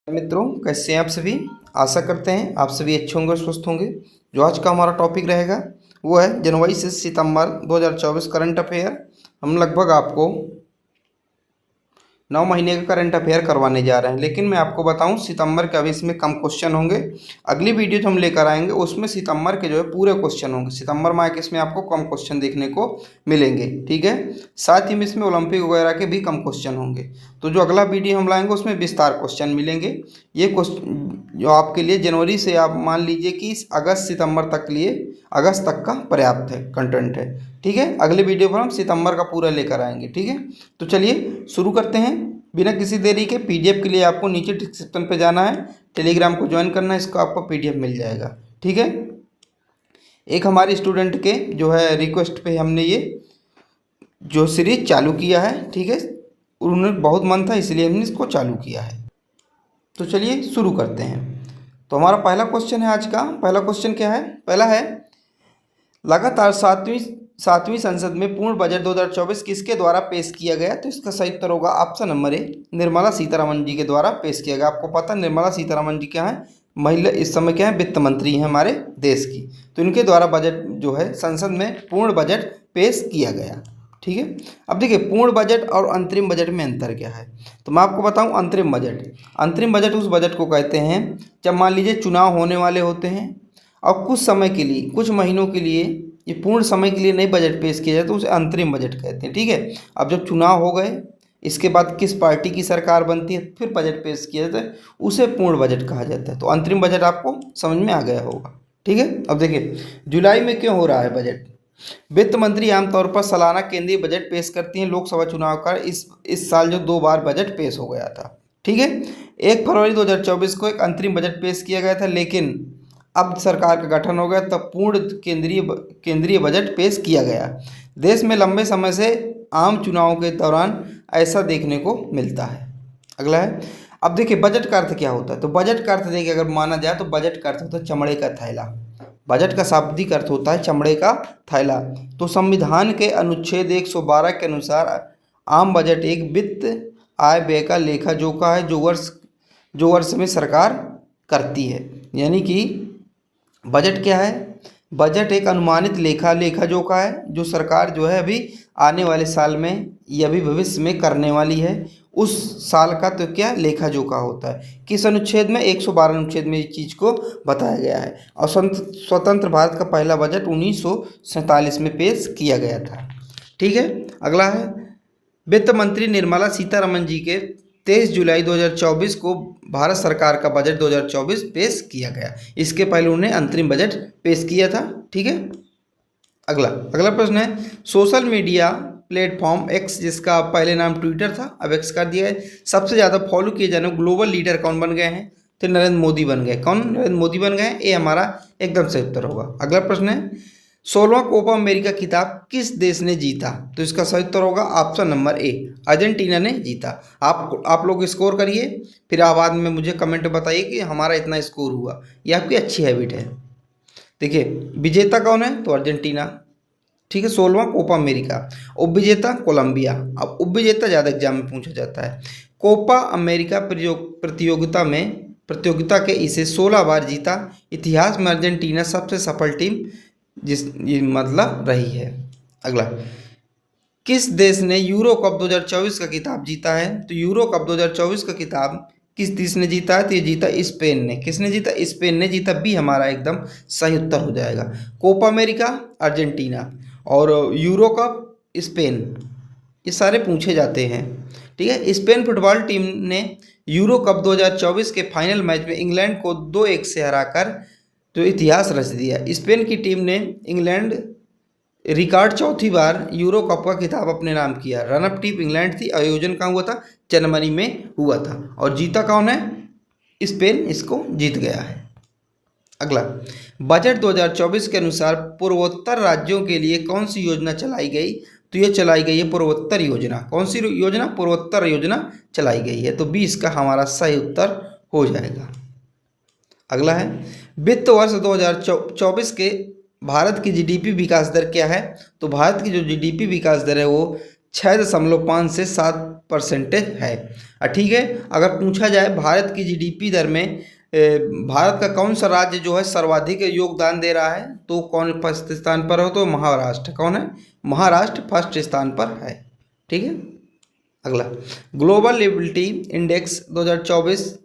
मित्रों, कैसे हैं आप सभी। आशा करते हैं आप सभी अच्छे होंगे और स्वस्थ होंगे। जो आज का हमारा टॉपिक रहेगा वो है जनवरी से सितंबर 2024 करंट अफेयर। हम लगभग आपको 9 महीने का करंट अफेयर करवाने जा रहे हैं, लेकिन मैं आपको बताऊं सितंबर के अभी इसमें कम क्वेश्चन होंगे। अगली वीडियो जो हम लेकर आएंगे उसमें सितंबर के जो है पूरे क्वेश्चन होंगे। सितंबर माह के इसमें आपको कम क्वेश्चन देखने को मिलेंगे, ठीक है। साथ ही में इसमें ओलंपिक वगैरह के भी कम क्वेश्चन होंगे। तो जो अगला वीडियो हम लाएंगे उसमें विस्तार क्वेश्चन मिलेंगे। ये क्वेश्चन जो आपके लिए जनवरी से आप मान लीजिए कि अगस्त सितंबर तक लिए अगस्त तक का पर्याप्त है कंटेंट है, ठीक है। अगले वीडियो पर हम सितंबर का पूरा लेकर आएंगे, ठीक है। तो चलिए शुरू करते हैं बिना किसी देरी के। पीडीएफ के लिए आपको नीचे डिस्क्रिप्शन पे जाना है, टेलीग्राम को ज्वाइन करना है, इसका आपको पीडीएफ मिल जाएगा, ठीक है। एक हमारे स्टूडेंट के जो है रिक्वेस्ट पे हमने ये जो सीरीज चालू किया है, ठीक है। उन्हें बहुत मन था इसलिए हमने इसको चालू किया है। तो चलिए शुरू करते हैं। तो हमारा पहला क्वेश्चन है आज का। पहला क्वेश्चन क्या है? पहला है लगातार सातवीं संसद में पूर्ण बजट 2024 किसके द्वारा पेश किया गया? तो इसका सही उत्तर होगा option number A, Nirmala Sitharaman ji के द्वारा पेश किया गया। आपको पता है निर्मला सीतारमण जी क्या है? महिला इस समय क्या है? वित्त मंत्री हैं हमारे देश की। तो इनके द्वारा बजट जो है संसद में पूर्ण बजट पेश किया गया, ठीक है। अब देखिए पूर्ण बजट और अंतरिम बजट में अंतर क्या है। तो मैं आपको बताऊं अंतरिम बजट उस बजट को कहते हैं जब मान लीजिए चुनाव होने वाले होते हैं और कुछ समय के लिए, कुछ महीनों के लिए, ये पूर्ण समय के लिए नई बजट पेश किया जाए तो उसे अंतरिम बजट कहते हैं, ठीक है। अब जब चुनाव हो गए, इसके बाद किस पार्टी की सरकार बनती है, फिर बजट पेश किया जाता है, उसे पूर्ण बजट कहा जाता है। तो अंतरिम बजट आपको समझ में आ गया होगा, ठीक है। अब देखिए जुलाई में क्यों हो रहा है बजट। वित्त मंत्री आमतौर पर सालाना केंद्रीय बजट पेश करती हैं। लोकसभा चुनाव का इस साल जो 2 बार बजट पेश हो गया था, ठीक है। 1 फरवरी 2024 को एक अंतरिम बजट पेश किया गया था, लेकिन अब सरकार का गठन हो गया तब पूर्ण केंद्रीय बजट पेश किया गया। देश में लंबे समय से आम चुनावों के दौरान ऐसा देखने को मिलता है। अगला है, अब देखिए बजट का अर्थ क्या होता है। तो बजट का अर्थ देखिए अगर माना जाए तो बजट का अर्थ होता है चमड़े का थैला। बजट का शाब्दिक अर्थ होता है चमड़े का थैला। तो संविधान के अनुच्छेद 112 के अनुसार आम बजट एक वित्त आय व्यय का लेखा जोखा है जो वर्ष में सरकार करती है। यानी कि बजट क्या है? बजट एक अनुमानित लेखा जोखा है जो सरकार जो है अभी आने वाले साल में या अभी भविष्य में करने वाली है। उस साल का तो क्या लेखा जोखा होता है। किस अनुच्छेद में? 112 अनुच्छेद में इस चीज़ को बताया गया है। और स्वतंत्र भारत का पहला बजट 1947 में पेश किया गया था, ठीक है। अगला है, वित्त मंत्री निर्मला सीतारमण जी के 23 जुलाई 2024 को भारत सरकार का बजट 2024 पेश किया गया। इसके पहले उन्हें अंतरिम बजट पेश किया था, ठीक है। अगला प्रश्न है, सोशल मीडिया प्लेटफॉर्म एक्स, जिसका पहले नाम ट्विटर था अब एक्स कर दिया है, सबसे ज़्यादा फॉलो किए जाने ग्लोबल लीडर कौन बन गए हैं? तो नरेंद्र मोदी बन गए। कौन? नरेंद्र मोदी बन गए। ये हमारा एकदम सही उत्तर होगा। अगला प्रश्न है, 16वां कोपा अमेरिका खिताब किस देश ने जीता? तो इसका सही उत्तर होगा ऑप्शन नंबर ए, अर्जेंटीना ने जीता। आप लोग स्कोर करिए, फिर बाद में मुझे कमेंट में बताइए कि हमारा इतना स्कोर हुआ। ये आपकी अच्छी हैबिट है। देखिए विजेता कौन है? तो अर्जेंटीना, ठीक है। 16वां कोपा अमेरिका। उपविजेता कोलंबिया। अब उपविजेता ज़्यादा एग्जाम में पूछा जाता है। कोपा अमेरिका प्रतियोगिता के इसे 16 बार जीता। इतिहास में अर्जेंटीना सबसे सफल टीम ये मतलब रही है। अगला, किस देश ने यूरो कप 2024 का खिताब जीता है? तो यूरो कप 2024 का खिताब किस देश ने जीता है? तो ये जीता स्पेन ने। किसने जीता? स्पेन ने जीता। बी हमारा एकदम सही उत्तर हो जाएगा। कोपा अमेरिका अर्जेंटीना और यूरो कप स्पेन, ये सारे पूछे जाते हैं, ठीक है। स्पेन फुटबॉल टीम ने यूरो कप 2024 के फाइनल मैच में इंग्लैंड को 2-1 से हराकर तो इतिहास रच दिया। स्पेन की टीम ने इंग्लैंड रिकॉर्ड 4थी बार यूरो कप का खिताब अपने नाम किया। रनअप टीम इंग्लैंड थी। आयोजन कहाँ हुआ था? जनवरी में हुआ था। और जीता कौन है? स्पेन इसको जीत गया है। अगला, बजट 2024 के अनुसार पूर्वोत्तर राज्यों के लिए कौन सी योजना चलाई गई? तो ये चलाई गई है पूर्वोत्तर योजना। कौन सी योजना? पूर्वोत्तर योजना चलाई गई है। तो 20 का हमारा सही उत्तर हो जाएगा। अगला है, वित्त वर्ष 2024 के भारत की जीडीपी विकास दर क्या है? तो भारत की जो जीडीपी विकास दर है वो 6.5 से परसेंटेज है। ठीक है, अगर पूछा जाए भारत की जीडीपी दर में भारत का कौन सा राज्य जो है सर्वाधिक योगदान दे रहा है, तो कौन फर्स्ट स्थान पर हो, तो महाराष्ट्र। कौन है? महाराष्ट्र फर्स्ट स्थान पर है। ठीक है, अगला ग्लोबल लिबिलिटी इंडेक्स 2024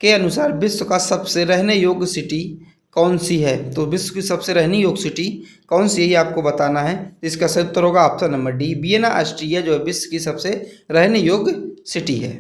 के अनुसार विश्व का सबसे रहने योग्य सिटी कौन सी है, तो विश्व की सबसे रहने योग्य सिटी कौन सी है ये आपको बताना है। इसका सही उत्तर होगा option number D, Vienna Austria जो है विश्व की सबसे रहने योग्य सिटी है।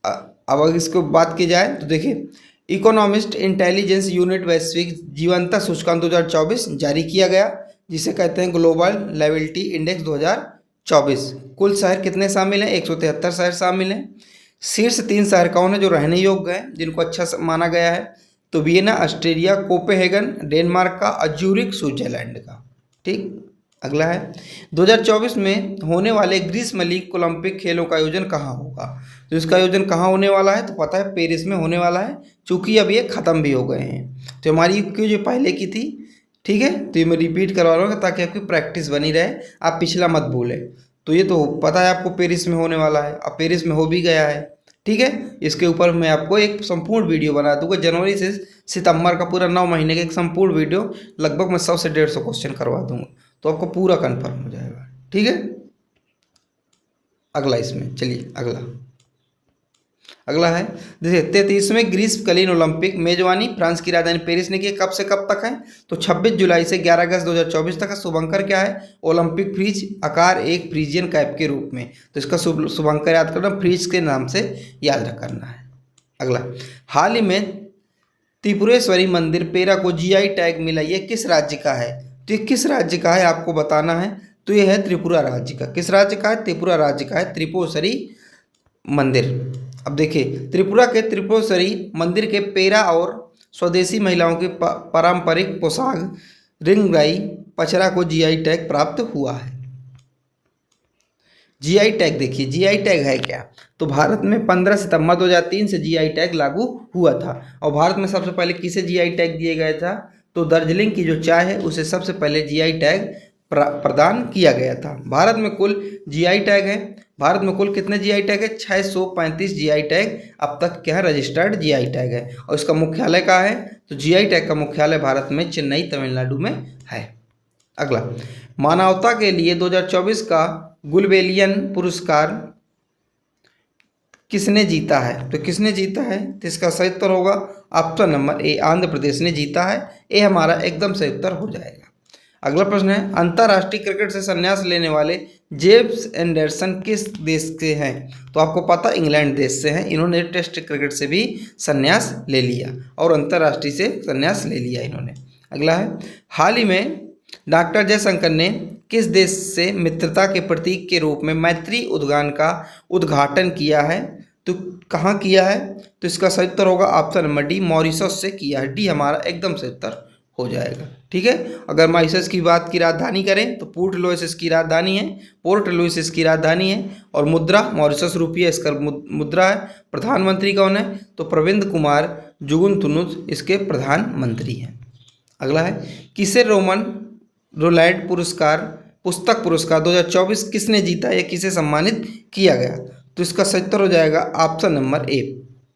अब अगर इसको बात की जाए तो देखिए, इकोनॉमिस्ट इंटेलिजेंस यूनिट वैश्विक जीवंता सूचकांक 2024 जारी किया गया, जिसे कहते हैं ग्लोबल लिबिलिटी इंडेक्स 2024। कुल शहर कितने शामिल हैं? 173 शहर शामिल हैं। शीर्ष 3 शहर कौन है जो रहने योग्य हैं, जिनको अच्छा माना गया है, तो वियना ऑस्ट्रिया, कोपेनहेगन डेनमार्क का, और ज्यूरिख स्विट्जरलैंड का। ठीक, अगला है 2024 में होने वाले ग्रीष्मकालीन ओलंपिक खेलों का आयोजन कहाँ होगा, तो इसका आयोजन कहाँ होने वाला है, तो पता है पेरिस में होने वाला है, चूँकि अब ये ख़त्म भी हो गए हैं। तो हमारी क्यों जो पहले की थी, ठीक है, तो ये मैं रिपीट करवा रहा हूँ ताकि आपकी प्रैक्टिस बनी रहे, आप पिछला मत भूलें। तो ये तो पता है आपको पेरिस में होने वाला है, अब पेरिस में हो भी गया है। ठीक है, इसके ऊपर मैं आपको एक संपूर्ण वीडियो बना दूंगा, जनवरी से सितंबर का पूरा 9 महीने का एक संपूर्ण वीडियो, लगभग मैं 100 से 150 क्वेश्चन करवा दूंगा, तो आपको पूरा कंफर्म हो जाएगा। ठीक है, अगला इसमें चलिए, अगला है देखिए 33वें ग्रीष्मकालीन ओलंपिक मेजबानी फ्रांस की राजधानी पेरिस ने की, कब से कब तक है, तो 26 जुलाई से 11 अगस्त 2024 तक है। शुभंकर क्या है? ओलंपिक फ्रीज आकार एक फ्रीजियन कैप के रूप में, तो इसका शुभंकर याद करना, फ्रीज के नाम से याद करना है। अगला, हाल ही में त्रिपुरेश्वरी मंदिर पेरा को जीआई टैग मिला, ये किस राज्य का है, तो ये किस राज्य का है आपको बताना है, तो ये है त्रिपुरा राज्य का। किस राज्य का है? त्रिपुरा राज्य का है त्रिपुरेश्वरी मंदिर। अब देखिए, त्रिपुरा के त्रिपुरेश्वरी मंदिर के पेरा और स्वदेशी महिलाओं की पारंपरिक पोशाक रिंगराई पचरा को जीआई टैग प्राप्त हुआ है। जीआई टैग देखिए, जीआई टैग है क्या, तो भारत में 15 सितंबर 2003 से जीआई टैग लागू हुआ था, और भारत में सबसे पहले किसे जीआई टैग दिया गया था, तो दार्जिलिंग की जो चाय है उसे सबसे पहले जीआई टैग प्रदान किया गया था। भारत में कुल जीआई टैग है, भारत में कुल कितने जीआई टैग है? 635 जीआई टैग अब तक क्या है? रजिस्टर्ड जीआई टैग है। और इसका मुख्यालय कहाँ है, तो जीआई टैग का मुख्यालय भारत में चेन्नई तमिलनाडु में है। अगला, मानवता के लिए 2024 का गुलबेलियन पुरस्कार किसने जीता है, तो किसने जीता है, तो इसका सही उत्तर होगा ऑप्शन नंबर ए, आंध्र प्रदेश ने जीता है। ये हमारा एकदम सही उत्तर हो जाएगा। अगला प्रश्न है, अंतर्राष्ट्रीय क्रिकेट से संन्यास लेने वाले जेम्स एंडरसन किस देश के हैं, तो आपको पता इंग्लैंड देश से हैं। इन्होंने टेस्ट क्रिकेट से भी संन्यास ले लिया और अंतर्राष्ट्रीय से संन्यास ले लिया इन्होंने। अगला है, हाल ही में डॉक्टर जयशंकर ने किस देश से मित्रता के प्रतीक के रूप में मैत्री उद्यान का उद्घाटन किया है, तो कहाँ किया है, तो इसका सही उत्तर होगा ऑप्शन नंबर डी, मॉरिशस से किया है। डी हमारा एकदम सही उत्तर हो जाएगा। ठीक है, अगर मॉरिशस की बात की राजधानी करें तो पोर्ट लुइस इसकी राजधानी है, पोर्ट लुइस इसकी राजधानी है, और मुद्रा मॉरिशस रुपया इसका मुद्रा है। प्रधानमंत्री कौन है, तो प्रविंद कुमार जुगनथुनुत इसके प्रधानमंत्री हैं। अगला है, किसे रोमन रोलैंड पुस्तक पुरस्कार 2024 किसने जीता या किसे सम्मानित किया गया, तो इसका सही उत्तर हो जाएगा ऑप्शन नंबर ए,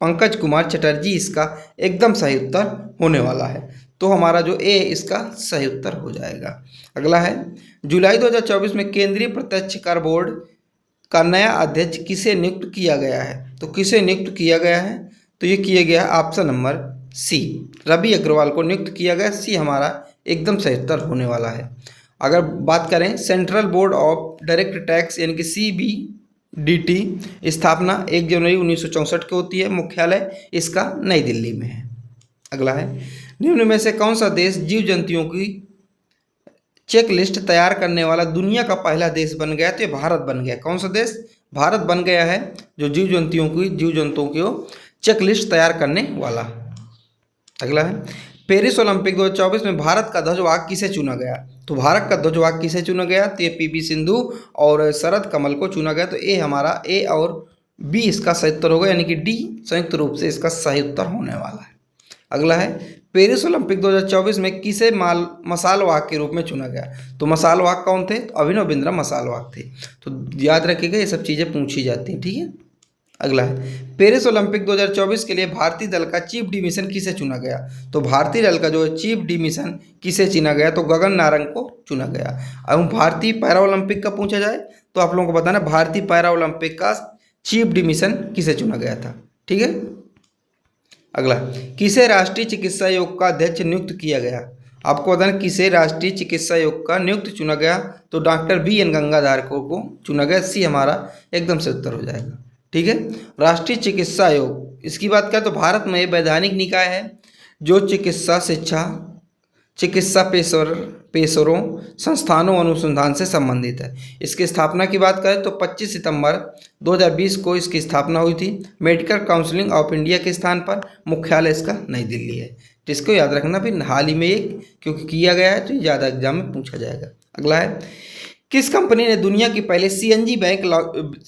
पंकज कुमार चटर्जी इसका एकदम सही उत्तर होने वाला है। तो हमारा जो ए इसका सही उत्तर हो जाएगा। अगला है, जुलाई 2024 में केंद्रीय प्रत्यक्ष कर बोर्ड का नया अध्यक्ष किसे नियुक्त किया गया है, तो किसे नियुक्त किया गया है, तो ये किया गया option number C, Ravi Agarwal को नियुक्त किया गया। सी हमारा एकदम सही उत्तर होने वाला है। अगर बात करें central board of direct tax यानी कि CBDT स्थापना 1 जनवरी 1964 को होती है, मुख्यालय इसका नई दिल्ली में है। अगला है, निम्न में से कौन सा देश जीव जंतुओं की चेकलिस्ट तैयार करने वाला दुनिया का पहला देश बन गया, तो ये भारत बन गया। कौन सा देश? भारत बन गया है जो जीव जंतुओं की चेकलिस्ट तैयार करने वाला। अगला है, पेरिस ओलंपिक 2024 में भारत का ध्वजवाहक किसे चुना गया, तो भारत का ध्वजवाहक किसे चुना गया, तो ये PV सिंधु और शरद कमल को चुना गया। तो ए हमारा ए और बी इसका सही उत्तर होगा, यानी कि डी संयुक्त रूप से इसका सही उत्तर होने वाला है। अगला है पेरिस ओलंपिक 2024 में किसे मसाल वाहक के रूप में चुना गया? तो मसाल वाहक कौन थे? तो अभिनव बिंद्रा मसाल वाहक थे। तो याद रखिएगा, ये सब चीज़ें पूछी जाती हैं, ठीक है। अगला है पेरिस ओलंपिक 2024 के लिए भारतीय दल का चीफ डी मिशन किसे चुना गया? तो भारतीय दल का जो है चीफ डी मिशन किसे चुना गया? तो गगन नारंग को चुना गया। अब भारतीय पैरा ओलंपिक का पूछा जाए तो आप लोगों को बताना भारतीय पैरा ओलंपिक का चीफ डी मिशन किसे चुना गया था, ठीक है। अगला किसे राष्ट्रीय चिकित्सा आयोग का अध्यक्ष नियुक्त किया गया? आपको बताना किसे राष्ट्रीय चिकित्सा आयोग का नियुक्त चुना गया? तो डॉक्टर BN गंगाधार को चुना गया। सी हमारा एकदम से उत्तर हो जाएगा, ठीक है। राष्ट्रीय चिकित्सा आयोग, इसकी बात करें तो भारत में वैधानिक निकाय है जो चिकित्सा शिक्षा, चिकित्सा पेशेवरों, संस्थानों, अनुसंधान से संबंधित है। इसकी स्थापना की बात करें तो 25 सितंबर 2020 को इसकी स्थापना हुई थी। मेडिकल काउंसिल ऑफ इंडिया के स्थान पर मुख्यालय इसका नई दिल्ली है। तो इसको याद रखना फिर हाल ही में एक क्योंकि किया गया है तो ज़्यादा एग्जाम में पूछा जाएगा। अगला है किस कंपनी ने दुनिया की पहले CNG बाइक,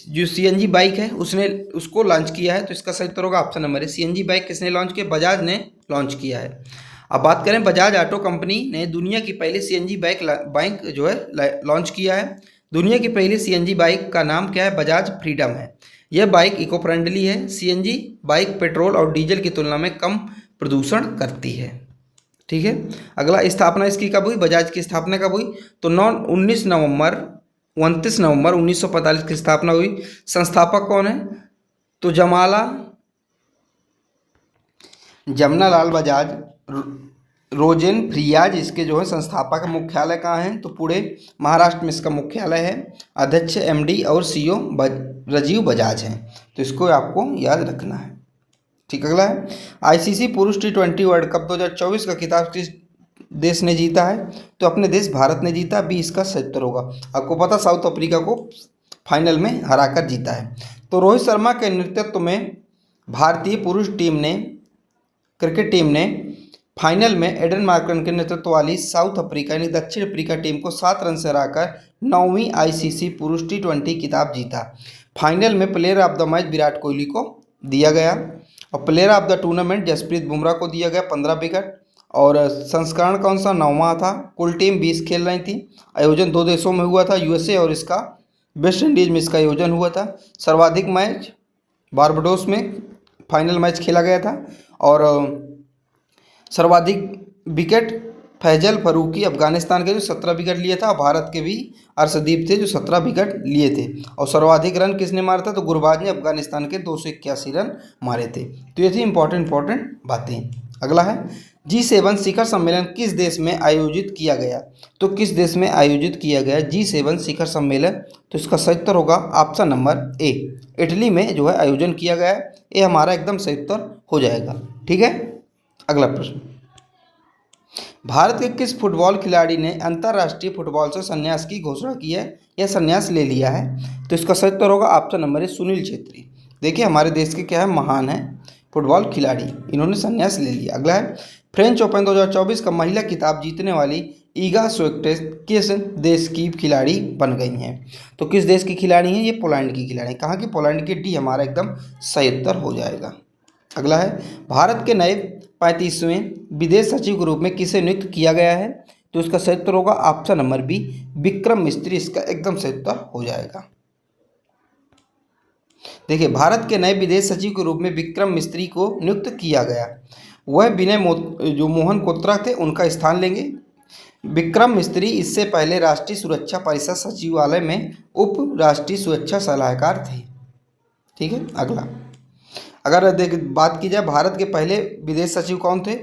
जो CNG बाइक है उसको लॉन्च किया है? तो इसका सही उत्तर होगा ऑप्शन नंबर है। CNG बाइक किसने लॉन्च किया? बजाज ने लॉन्च किया है। अब बात करें बजाज ऑटो कंपनी ने दुनिया की पहली CNG बाइक जो है लॉन्च किया है। दुनिया की पहली CNG बाइक का नाम क्या है? बजाज फ्रीडम है। यह बाइक इको फ्रेंडली है। CNG बाइक पेट्रोल और डीजल की तुलना में कम प्रदूषण करती है, ठीक है। अगला स्थापना इसकी कब हुई? बजाज की स्थापना कब हुई? तो 29 नवंबर 1945 की स्थापना हुई। संस्थापक कौन है? तो जमनालाल बजाज, रोजेन फ्रियाज इसके जो है संस्थापक। मुख्यालय कहाँ है? तो पुणे महाराष्ट्र में इसका मुख्यालय है। अध्यक्ष MD और CEO राजीव बजाज हैं। तो इसको आपको याद रखना है, ठीक। अगला है ICC पुरुष T20 वर्ल्ड कप 2024 का खिताब किस देश ने जीता है? तो अपने देश भारत ने जीता। बी इसका सही उत्तर होगा। आपको पता साउथ अफ्रीका को फाइनल में हराकर जीता है। तो रोहित शर्मा के नेतृत्व में भारतीय पुरुष क्रिकेट टीम ने फाइनल में एडन मार्करन के नेतृत्व वाली साउथ अफ्रीका यानी दक्षिण अफ्रीका टीम को 7 रन से हराकर 9वीं ICC पुरुष T20 खिताब जीता। फाइनल में player of the match Virat Kohli को दिया गया और player of the tournament Jasprit Bumrah को दिया गया 15 विकेट। और संस्करण कौन सा? 9वां था। कुल टीम 20 खेल रही थी। आयोजन 2 देशों में हुआ था, USA और इसका वेस्ट इंडीज में इसका आयोजन हुआ था। सर्वाधिक मैच बारबाडोस में फाइनल मैच खेला गया था और सर्वाधिक विकेट फैजल फरूकी अफगानिस्तान के जो 17 विकेट लिए था। भारत के भी अर्शदीप थे जो 17 विकेट लिए थे। और सर्वाधिक रन किसने मारा था? तो गुरबाज ने अफगानिस्तान के 281 रन मारे थे। तो ये थी इंपॉर्टेंट बातें। अगला है G7 शिखर सम्मेलन किस देश में आयोजित किया गया? तो किस देश में आयोजित किया गया G7 शिखर सम्मेलन? तो इसका सही उत्तर होगा ऑप्शन नंबर A, इटली में जो है आयोजन किया गया है। ये हमारा एकदम सही उत्तर हो जाएगा, ठीक है। अगला प्रश्न, भारत के किस फुटबॉल खिलाड़ी ने अंतर्राष्ट्रीय फुटबॉल से संन्यास की घोषणा की है या संन्यास ले लिया है? तो इसका सही उत्तर होगा ऑप्शन नंबर ए, सुनील छेत्री। देखिए हमारे देश के क्या है, महान है फुटबॉल खिलाड़ी, इन्होंने संन्यास ले लिया। अगला है फ्रेंच ओपन 2024 का महिला खिताब जीतने वाली ईगा स्विएटेक किस देश की खिलाड़ी बन गई हैं? तो किस देश की खिलाड़ी हैं? ये पोलैंड की खिलाड़ी। कहाँ की? पोलैंड की। डी हमारा एकदम सही उत्तर हो जाएगा। अगला है भारत के नए 35वें विदेश सचिव के रूप में किसे नियुक्त किया गया है? तो इसका सही उत्तर होगा ऑप्शन नंबर बी, विक्रम मिस्त्री इसका एकदम सही उत्तर हो जाएगा। देखिए भारत के नए विदेश सचिव के रूप में विक्रम मिस्त्री को नियुक्त किया गया, वह जो मोहन कोत्रा थे उनका स्थान लेंगे। विक्रम मिस्त्री इससे पहले राष्ट्रीय सुरक्षा परिषद सचिवालय में उप राष्ट्रीय सुरक्षा सलाहकार थे, ठीक है। अगला अगर बात की जाए भारत के पहले विदेश सचिव कौन थे?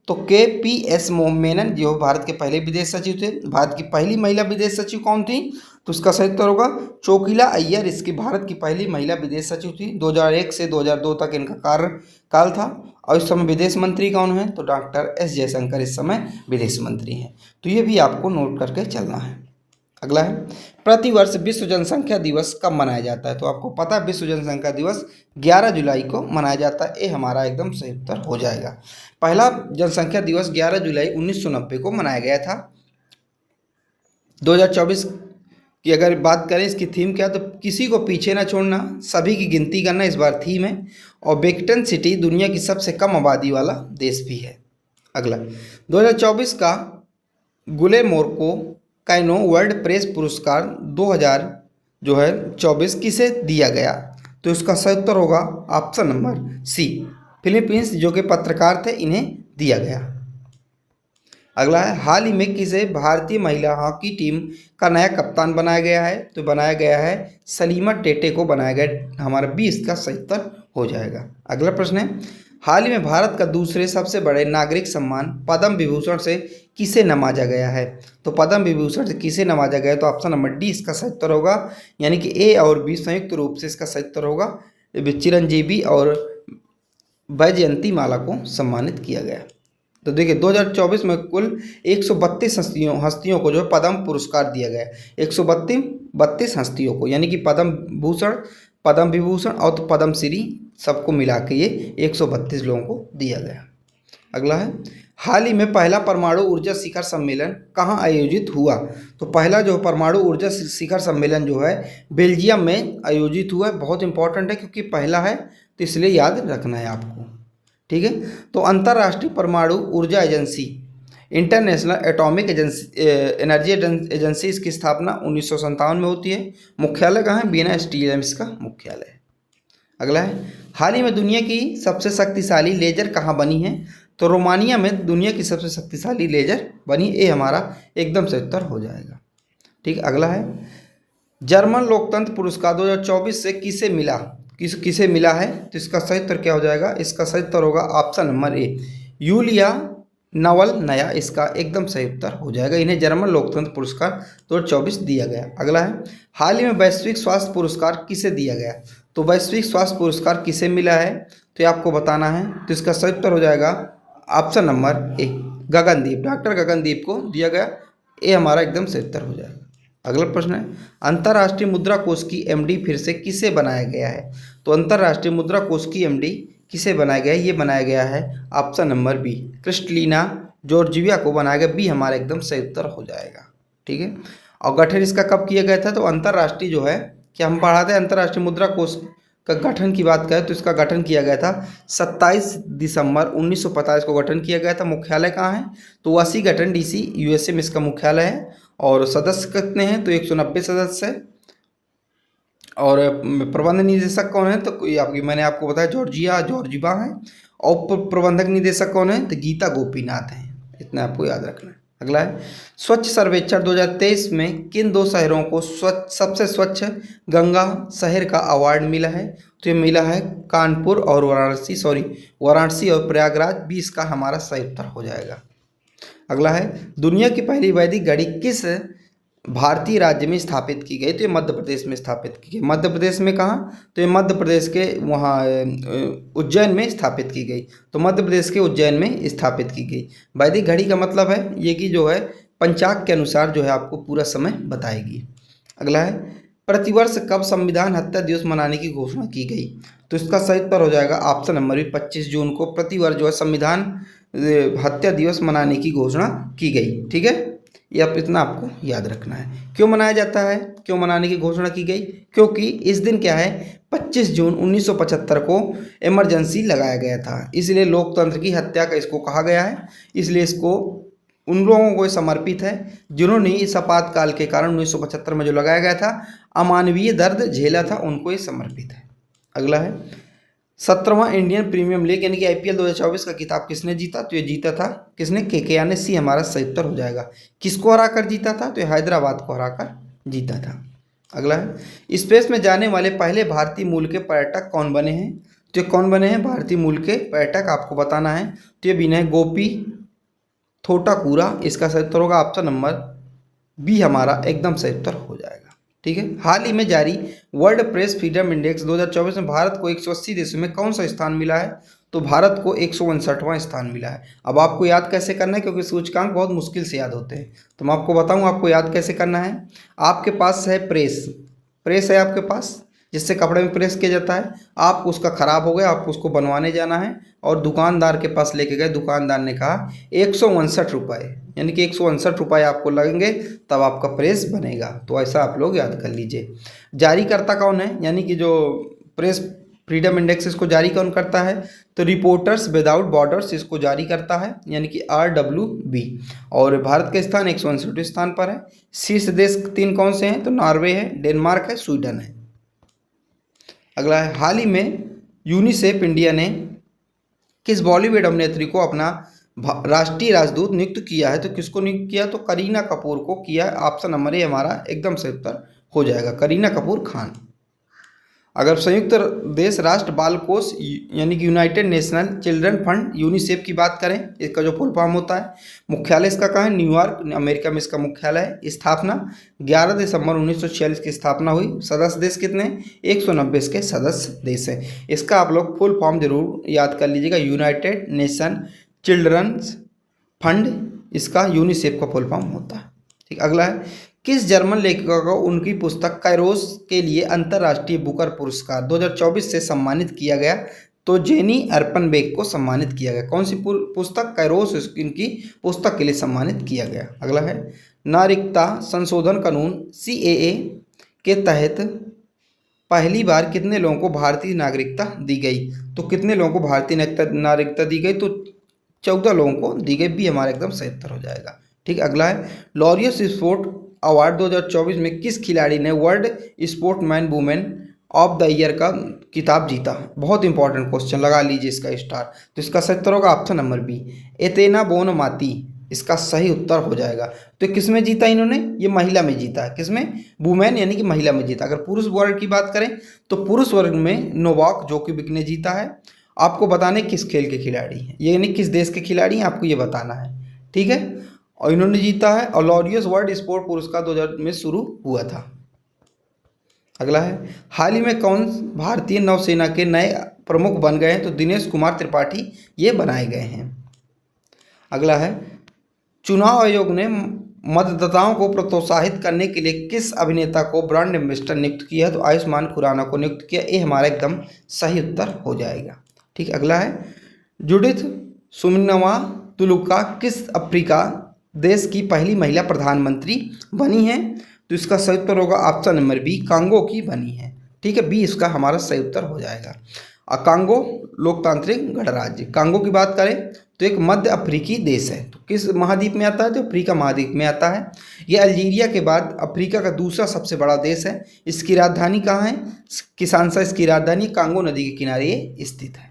तो KPS मेनन जो भारत के पहले विदेश सचिव थे। भारत की पहली महिला विदेश सचिव कौन थी? तो इसका सही उत्तर होगा चोकिला अय्यर, इसकी भारत की पहली महिला विदेश सचिव थी। 2001 से 2002 तक इनका कार्यकाल था। और इस समय विदेश मंत्री कौन है? तो डॉक्टर S जयशंकर इस समय विदेश मंत्री हैं। तो ये भी आपको नोट करके चलना है। अगला है प्रतिवर्ष विश्व जनसंख्या दिवस कब मनाया जाता है? तो आपको पता है विश्व जनसंख्या दिवस 11 जुलाई को मनाया जाता है। ये हमारा एकदम सही उत्तर हो जाएगा। पहला जनसंख्या दिवस 11 जुलाई 1990 को मनाया गया था। 2024 की अगर बात करें इसकी थीम क्या, तो किसी को पीछे ना छोड़ना, सभी की गिनती करना इस बार थीम है। और वेटिकन सिटी दुनिया की सबसे कम आबादी वाला देश भी है। अगला 2024 का गुलेमोर्को कैनो वर्ल्ड प्रेस पुरस्कार 2000 जो है 24 किसे दिया गया? तो इसका सही उत्तर होगा ऑप्शन नंबर सी, फिलीपींस जो कि पत्रकार थे इन्हें दिया गया। अगला है हाल ही में किसे भारतीय महिला हॉकी टीम का नया कप्तान बनाया गया है? तो बनाया गया है सलीमा टेटे को बनाया गया। हमारा 20 का सही उत्तर हो जाएगा। अगला प्रश्न है हाल ही में भारत का दूसरे सबसे बड़े नागरिक सम्मान पद्म विभूषण से किसे नवाजा गया है? तो पद्म विभूषण से किसे नवाजा गया है? तो ऑप्शन नंबर डी इसका सही उत्तर होगा, यानी कि ए और बी संयुक्त रूप से इसका सही उत्तर होगा। चिरंजीवी और वैजयंती माला को सम्मानित किया गया। तो देखिए 2024 में कुल 132 हस्तियों को जो है पद्म पुरस्कार दिया गया। 132 हस्तियों को, यानी कि पद्म भूषण, पद्म विभूषण और पद्मश्री सबको मिला के ये 132 लोगों को दिया गया। अगला है हाल ही में पहला परमाणु ऊर्जा शिखर सम्मेलन कहाँ आयोजित हुआ? तो पहला जो परमाणु ऊर्जा शिखर सम्मेलन जो है बेल्जियम में आयोजित हुआ है। बहुत इंपॉर्टेंट है क्योंकि पहला है तो इसलिए याद रखना है आपको, ठीक है। तो अंतर्राष्ट्रीय परमाणु ऊर्जा agency, international atomic energy agency, इसकी स्थापना 1957 में होती है। मुख्यालय कहाँ है? वियना स्विट्जरलैंड इसका मुख्यालय है। अगला है हाल ही में दुनिया की सबसे शक्तिशाली लेजर कहाँ बनी है? तो रोमानिया में दुनिया की सबसे शक्तिशाली लेजर बनी। ये हमारा एकदम से उत्तर हो जाएगा, ठीक। अगला है जर्मन लोकतंत्र पुरस्कार 2024 से किसे मिला? किसे मिला है? तो इसका सही उत्तर क्या हो जाएगा? इसका सही उत्तर होगा option number A, Yulia Navalnaya, इसका एकदम सही उत्तर हो जाएगा। इन्हें जर्मन लोकतंत्र पुरस्कार 2024 दिया गया। अगला है हाल ही में वैश्विक स्वास्थ्य पुरस्कार किसे दिया गया? तो वैश्विक स्वास्थ्य पुरस्कार किसे मिला है तो ये आपको बताना है। तो इसका सही उत्तर हो जाएगा ऑप्शन नंबर ए, गगनदीप, डॉक्टर गगनदीप को दिया गया। ये हमारा एकदम सही उत्तर हो जाएगा। अगला प्रश्न है अंतर्राष्ट्रीय मुद्रा कोष की एमडी फिर से किसे बनाया गया है? तो अंतर्राष्ट्रीय मुद्रा कोष की एमडी किसे बनाया गया है? ये बनाया गया है option number B, Kristalina Georgieva को बनाया गया। बी हमारा एकदम सही उत्तर हो जाएगा, ठीक है। और गठन इसका कब किया गया था? तो अंतर्राष्ट्रीय जो है, क्या हम पढ़ाते हैं अंतर्राष्ट्रीय मुद्रा कोष का गठन की बात करें तो इसका गठन किया गया था 27 दिसंबर 1945 को गठन किया गया था। मुख्यालय कहाँ है? तो वाशिंगटन डीसी यूएसए में इसका मुख्यालय है। और सदस्य कितने हैं? तो 190 सदस्य है। और प्रबंध निदेशक कौन है? तो मैंने आपको बताया जॉर्जिवा है। और प्रबंधक निदेशक कौन है? तो गीता गोपीनाथ हैं। इतना आपको याद रखना है। अगला है स्वच्छ सर्वेक्षण 2023 में किन दो शहरों को सबसे स्वच्छ गंगा शहर का अवार्ड मिला है? तो ये मिला है कानपुर और वाराणसी और प्रयागराज। 20 का हमारा सही उत्तर हो जाएगा। अगला है दुनिया की पहली वैदिक घड़ी किस भारतीय राज्य में स्थापित की गई? तो ये मध्य प्रदेश में स्थापित की गई। मध्य प्रदेश में कहाँ? तो ये मध्य प्रदेश के वहाँ उज्जैन में स्थापित की गई। तो मध्य प्रदेश के उज्जैन में स्थापित की गई। वैदिक घड़ी का मतलब है ये कि जो है पंचांग के अनुसार जो है आपको पूरा समय बताएगी। अगला है प्रतिवर्ष कब संविधान हत्या दिवस मनाने की घोषणा की गई? तो इसका सही उत्तर हो जाएगा ऑप्शन नंबर 25 जून को प्रतिवर्ष जो है संविधान हत्या दिवस मनाने की घोषणा की गई, ठीक है। ये आप इतना आपको याद रखना है। क्यों मनाया जाता है, क्यों मनाने की घोषणा की गई? क्योंकि इस दिन क्या है 25 जून 1975 को इमरजेंसी लगाया गया था, इसलिए लोकतंत्र की हत्या का इसको कहा गया है। इसलिए इसको उन लोगों को समर्पित है जिन्होंने इस आपातकाल के कारण 1975 में जो लगाया गया था अमानवीय दर्द झेला था, उनको ये समर्पित है। अगला है 17वां इंडियन प्रीमियर लीग यानी कि आईपीएल 2024 का खिताब किसने जीता? तो ये जीता था किसने? केकेआर ने। सी हमारा सही उत्तर हो जाएगा। किसको हराकर जीता था? तो ये हैदराबाद को हराकर जीता था। अगला है स्पेस में जाने वाले पहले भारतीय मूल के पर्यटक कौन बने हैं? तो कौन बने हैं भारतीय मूल के पर्यटक आपको बताना है। तो ये विनय गोपी थोटाकुरा, इसका सही उत्तर होगा ऑप्शन नंबर बी हमारा एकदम सही उत्तर हो जाएगा, ठीक है। हाल ही में जारी वर्ल्ड प्रेस फ्रीडम इंडेक्स 2024 में भारत को 180 देशों में कौन सा स्थान मिला है? तो भारत को 159वां स्थान मिला है। अब आपको याद कैसे करना है, क्योंकि सूचकांक बहुत मुश्किल से याद होते हैं, तो मैं आपको बताऊं आपको याद कैसे करना है। आपके पास है प्रेस है आपके पास, जिससे कपड़े में प्रेस किया जाता है। आप उसका ख़राब हो गया, आपको उसको बनवाने जाना है और दुकानदार के पास लेके गए। दुकानदार ने कहा 159 रुपये, यानी कि 159 रुपये आपको लगेंगे तब आपका प्रेस बनेगा। तो ऐसा आप लोग याद कर लीजिए। जारीकर्ता कौन है? यानी कि जो प्रेस फ्रीडम इंडेक्स इसको जारी कौन करता है? तो रिपोर्टर्स विदाउट बॉर्डर्स इसको जारी करता है, यानी कि RWB। और भारत का स्थान 169 स्थान पर है। शीर्ष देश 3 कौन से हैं? तो नॉर्वे है, डेनमार्क है, स्वीडन है। अगला है, हाल ही में यूनिसेफ इंडिया ने किस बॉलीवुड अभिनेत्री को अपना राष्ट्रीय राजदूत नियुक्त किया है? तो किसको नियुक्त किया? तो करीना कपूर को किया है। ऑप्शन नंबर ए हमारा एकदम सही उत्तर हो जाएगा, करीना कपूर खान। अगर संयुक्त देश राष्ट्र बाल कोष यानी कि United national children fund UNICEF की बात करें, इसका जो फुल फॉर्म होता है, मुख्यालय इसका कहाँ है? न्यूयॉर्क, अमेरिका में इसका मुख्यालय है। स्थापना 11 दिसंबर 1946 की स्थापना हुई। सदस्य देश कितने हैं? 190 इसके सदस्य देश हैं। इसका आप लोग फुल फॉर्म जरूर याद कर लीजिएगा, यूनाइटेड नेशन चिल्ड्रंस फंड इसका यूनिसेफ का फुल फॉर्म होता है। ठीक, अगला है, किस जर्मन लेखिका को उनकी पुस्तक कैरोस के लिए अंतर्राष्ट्रीय बुकर पुरस्कार 2024 से सम्मानित किया गया? तो जेनी अर्पनबेक को सम्मानित किया गया। कौन सी पुस्तक? कैरोस इनकी पुस्तक के लिए सम्मानित किया गया। अगला है, नागरिकता संशोधन कानून CAA के तहत पहली बार कितने लोगों को भारतीय नागरिकता दी गई? तो कितने लोगों को भारतीय नागरिकता दी गई? तो 14 लोगों को दी गई। भी हमारा एकदम सही उत्तर हो जाएगा। ठीक, अगला है, लॉरियस स्पोर्ट अवार्ड 2024 में किस खिलाड़ी ने world sportsman women of the year का खिताब जीता? बहुत इंपॉर्टेंट क्वेश्चन, लगा लीजिए इसका स्टार। तो इसका सही उत्तर होगा ऑप्शन नंबर बी, एतेना बोनमाती इसका सही उत्तर हो जाएगा। तो किस में जीता इन्होंने? ये महिला में जीता है। किस में? वुमेन यानी कि महिला में जीता। अगर पुरुष वर्ग की बात करें तो पुरुष वर्ग में नोवाक जोकोविक ने जीता है। आपको बताने किस खेल के खिलाड़ी हैं, ये यानी किस देश के खिलाड़ी हैं, आपको ये बताना है। ठीक है, और इन्होंने जीता है। और लॉरियस वर्ल्ड स्पोर्ट पुरस्कार 2000 में शुरू हुआ था। अगला है, हाल ही में कौन भारतीय नौसेना के नए प्रमुख बन गए हैं? तो दिनेश कुमार त्रिपाठी ये बनाए गए हैं। अगला है, चुनाव आयोग ने मतदाताओं को प्रोत्साहित करने के लिए किस अभिनेता को ब्रांड एम्बेसडर नियुक्त किया? तो आयुष्मान खुराना को नियुक्त किया। ये हमारा एकदम सही उत्तर हो जाएगा। ठीक, अगला है, जुडिथ सुमिनवा तुलुका किस अफ्रीका देश की पहली महिला प्रधानमंत्री बनी है? तो इसका सही उत्तर होगा ऑप्शन नंबर बी, कांगो की बनी है। ठीक है, बी इसका हमारा सही उत्तर हो जाएगा। कांगो लोकतांत्रिक गणराज्य, कांगो की बात करें तो एक मध्य अफ्रीकी देश है। तो किस महाद्वीप में आता है? तो अफ्रीका महाद्वीप में आता है। यह अल्जीरिया के बाद अफ्रीका का दूसरा सबसे बड़ा देश है। इसकी राजधानी कहाँ है? किसानसा इसकी राजधानी कांगो नदी के किनारे ये स्थित है।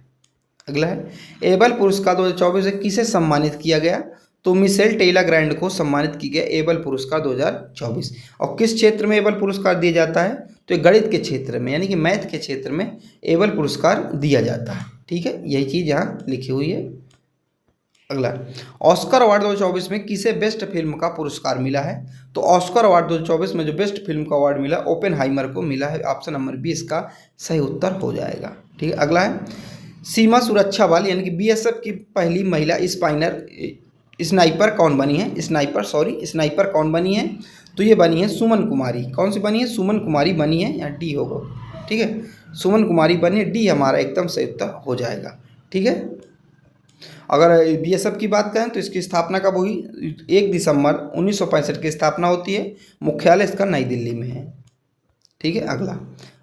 अगला है, एबल पुरस्कार 2024 से किसे सम्मानित किया गया? तो मिशेल टेलर ग्रैंड को सम्मानित किया गया एबल पुरस्कार 2024। और किस क्षेत्र में एबल पुरस्कार दिया जाता है? तो गणित के क्षेत्र में यानी कि मैथ के क्षेत्र में एबल पुरस्कार दिया जाता है। ठीक है, यही चीज़ यहाँ लिखी हुई है। अगला, ऑस्कर अवार्ड 2024 में किसे बेस्ट फिल्म का पुरस्कार मिला है? तो ऑस्कर अवार्ड 2024 में जो बेस्ट फिल्म का अवार्ड मिला ओपेनहाइमर को मिला है। ऑप्शन नंबर बी इसका सही उत्तर हो जाएगा। ठीक है, अगला है, सीमा सुरक्षा बल यानी कि BSF की पहली महिला स्नाइपर कौन बनी है? स्नाइपर कौन बनी है? तो ये बनी है सुमन कुमारी। कौन सी बनी है? सुमन कुमारी बनी है, या डी होगा। ठीक है, सुमन कुमारी बनी है, डी हमारा एकदम सही उत्तर हो जाएगा। ठीक है, अगर BSF की बात करें तो इसकी स्थापना कब हुई? 1 दिसंबर 1965 की स्थापना होती है। मुख्यालय इसका नई दिल्ली में है। ठीक है,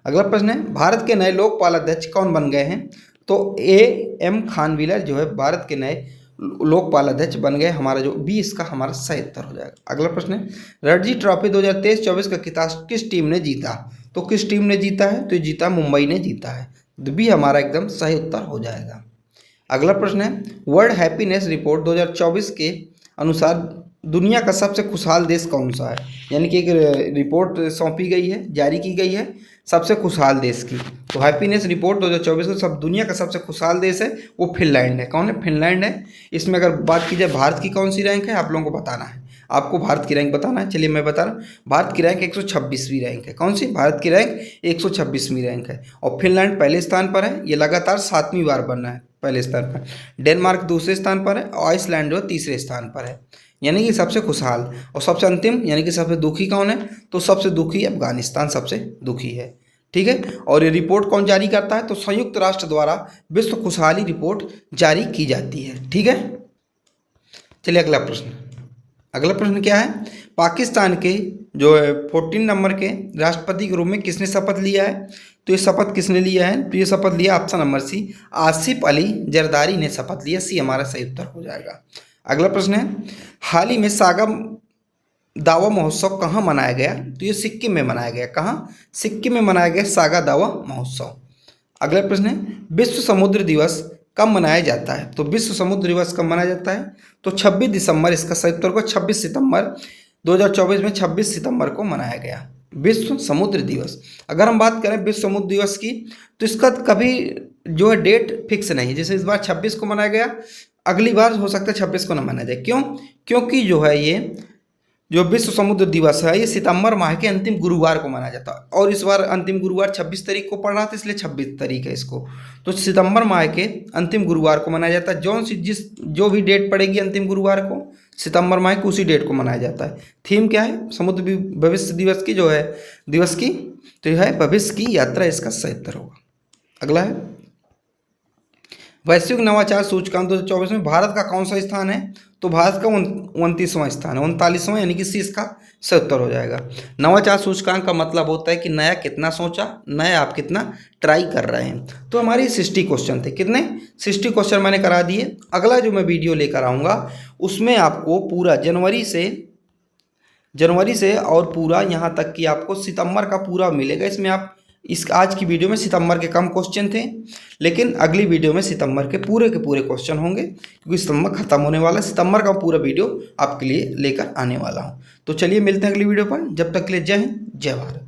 अगला प्रश्न है, भारत के नए लोकपाल अध्यक्ष कौन बन गए हैं? तो AM खानविलर जो है भारत के नए लोकपाल अध्यक्ष बन गए। हमारा जो बी इसका हमारा सही उत्तर हो जाएगा। अगला प्रश्न है, रणजी ट्रॉफी 2023-24 का खिताब किस टीम ने जीता? तो किस टीम ने जीता है? तो जीता मुंबई ने जीता है। तो बी हमारा एकदम सही उत्तर हो जाएगा। अगला प्रश्न है, वर्ल्ड हैप्पीनेस रिपोर्ट 2024 के अनुसार दुनिया का सबसे खुशहाल देश कौन सा है? यानी कि एक रिपोर्ट सौंपी गई है, जारी की गई है सबसे खुशहाल देश की। तो हैप्पीनेस रिपोर्ट 2024 में सब दुनिया का सबसे खुशहाल देश है वो फिनलैंड है। कौन है? फिनलैंड है। इसमें अगर बात की जाए भारत की कौन सी रैंक है, आप लोगों को बताना है। आपको भारत की रैंक बताना है। चलिए मैं बता रहा हूँ, भारत की रैंक 126वीं रैंक है। कौन सी? भारत की रैंक 126वीं रैंक है। और फिनलैंड पहले स्थान पर है, ये लगातार 7वीं बार बन रहा है पहले स्थान पर। डेनमार्क दूसरे स्थान पर है और आइसलैंड जो तीसरे स्थान पर है। यानी कि सबसे खुशहाल। और सबसे अंतिम यानी कि सबसे दुखी कौन है? तो सबसे दुखी अफगानिस्तान सबसे दुखी है। ठीक है, और ये रिपोर्ट कौन जारी करता है? तो संयुक्त राष्ट्र द्वारा विश्व खुशहाली रिपोर्ट जारी की जाती है। ठीक है, चलिए अगला प्रश्न। अगला प्रश्न क्या है, पाकिस्तान के जो है 14 नंबर के राष्ट्रपति के रूप में किसने शपथ लिया है? तो ये शपथ किसने लिया है? तो ये शपथ लिया option number C, Asif Ali Zardari ने शपथ लिया। सी हमारा सही उत्तर हो जाएगा। अगला प्रश्न है, हाल ही में सागा दावा महोत्सव कहाँ मनाया गया? तो ये सिक्किम में मनाया गया। कहाँ? सिक्किम में मनाया गया सागा दावा महोत्सव। अगला प्रश्न है, विश्व समुद्र दिवस कब मनाया जाता है? तो विश्व समुद्र दिवस कब मनाया जाता है? तो 26 दिसंबर, इसका सही उत्तर को 26 सितंबर 2024 में 26 सितंबर को मनाया गया विश्व समुद्र दिवस। अगर हम बात करें विश्व समुद्र दिवस की, तो इसका कभी जो है डेट फिक्स नहीं है। जैसे इस बार 26 को मनाया गया, अगली बार हो सकता है 26 को न मनाया जाए। क्यों? क्योंकि जो है ये जो विश्व समुद्र दिवस है ये सितंबर माह के अंतिम गुरुवार को मनाया जाता है, और इस बार अंतिम गुरुवार 26 तारीख को पड़ रहा था, इसलिए 26 तारीख है इसको। तो सितंबर माह के अंतिम गुरुवार को मनाया जाता है। जो भी डेट पड़ेगी अंतिम गुरुवार को सितंबर माह की, उसी डेट को मनाया जाता है। थीम क्या है? समुद्र भविष्य दिवस की जो है दिवस की, तो यह है भविष्य की यात्रा, इसका सही उत्तर होगा। अगला है, वैश्विक नवाचार सूचकांक 2024 में भारत का कौन सा स्थान है? तो भारत का 29वां स्थान है, 39वां, यानी कि सी इसका सही उत्तर हो जाएगा। नवाचार सूचकांक का मतलब होता है कि नया कितना सोचा, नया आप कितना ट्राई कर रहे हैं। तो हमारे 60 क्वेश्चन थे। कितने? 60 क्वेश्चन मैंने करा दिए। अगला जो मैं वीडियो लेकर आऊँगा उसमें आपको पूरा जनवरी से और पूरा यहाँ तक कि आपको सितंबर का पूरा मिलेगा। इसमें आप आज की वीडियो में सितंबर के कम क्वेश्चन थे, लेकिन अगली वीडियो में सितंबर के पूरे क्वेश्चन होंगे, क्योंकि सितंबर खत्म होने वाला है। सितंबर का पूरा वीडियो आपके लिए लेकर आने वाला हूं। तो चलिए मिलते हैं अगली वीडियो पर। जब तक के लिए जय हिंद, जय भारत।